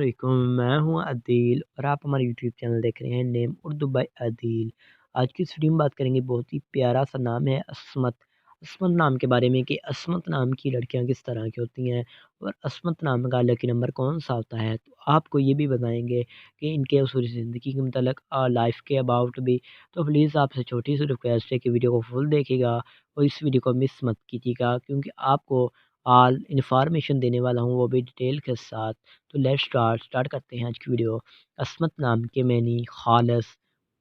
अलैकुम, मैं हूँ अदील और आप हमारे यूट्यूब चैनल देख रहे हैं नेम उर्दू बाय अदील। आज की इस वीडियो में बात करेंगे, बहुत ही प्यारा सा नाम है अस्मत। अस्मत नाम के बारे में कि अस्मत नाम की लड़कियां किस तरह की होती हैं और अस्मत नाम का लकी नंबर कौन सा होता है। तो आपको ये भी बताएंगे कि इनके उसूल ज़िंदगी के मतलब लाइफ के अबाउट भी। तो प्लीज़ आपसे छोटी सी रिक्वेस्ट है कि वीडियो को फुल देखिएगा और इस वीडियो को मिस मत कीजिएगा, क्योंकि आपको ऑल इन्फॉर्मेशन देने वाला हूँ, वो भी डिटेल के साथ। तो लेट्स स्टार्ट करते हैं आज की वीडियो। अस्मत नाम के मैनी खालस,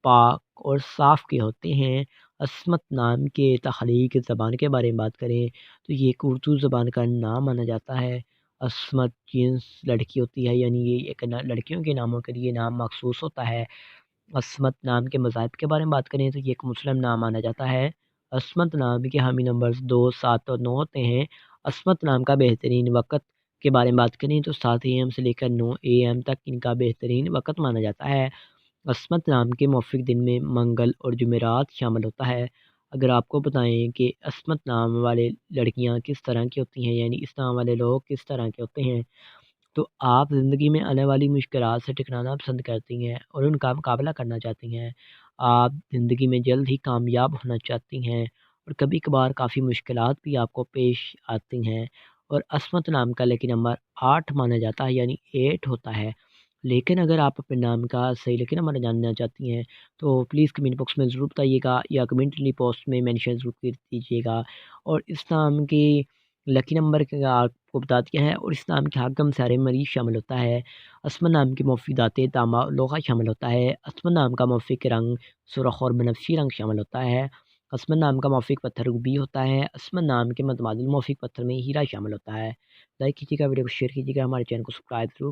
पाक और साफ़ के होते हैं। अस्मत नाम के तख्लीक ज़बान के बारे में बात करें तो ये एक उर्दू ज़बान का नाम माना जाता है। अस्मत जिन्स लड़की होती है, यानी ये एक लड़कियों के नामों के लिए नाम मखसूस होता है। अस्मत नाम के मज़ाहिब के बारे में बात करें तो ये एक मुस्लिम नाम माना जाता है। अस्मत नाम के हामी नंबर्स 2, 7 और 9 होते हैं। अस्मत नाम का बेहतरीन वक़्त के बारे में बात करें तो 7 AM से लेकर 9 AM तक इनका बेहतरीन वक़्त माना जाता है। अस्मत नाम के मौफ़िक दिन में मंगल और जुमेरात शामिल होता है। अगर आपको बताएँ कि अस्मत नाम वाले लड़कियाँ किस तरह की होती हैं, यानी इस नाम वाले लोग किस तरह के होते हैं, तो आप ज़िंदगी में आने वाली मुश्किलात से टकराना पसंद करती हैं और उनका मुकाबला करना चाहती हैं। आप ज़िंदगी में जल्द ही कामयाब होना चाहती हैं और कभी-कभार काफ़ी मुश्किलात भी आपको पेश आती हैं। और अस्मत नाम का लकी नंबर 8 माना जाता है, यानी 8 होता है। लेकिन अगर आप अपने नाम का सही लकी नंबर जानना चाहती हैं तो प्लीज़ कमेंट बॉक्स में ज़रूर बताइएगा या कमेंटली पोस्ट में मेंशन ज़रूर कर दीजिएगा। और इस नाम की लकी नंबर का आपको बता दिया है और इस नाम के हाकम सारे मरीज़ शामिल होता है। अस्मा नाम के मौफ़िक़ात तांबा लोहा शामिल होता है। अस्मा नाम का मौफ़िक़ रंग सुर्ख़ और बनफ़शी रंग शामिल होता है। अस्मा नाम का मौफ़िक़ पत्थर रूबी होता है। अस्मा नाम के मुतबादिल मौफ़िक़ पत्थर में हीरा शामिल होता है। लाइक कीजिएगा, वीडियो को शेयर कीजिएगा, हमारे चैनल को सब्सक्राइब ज़रूर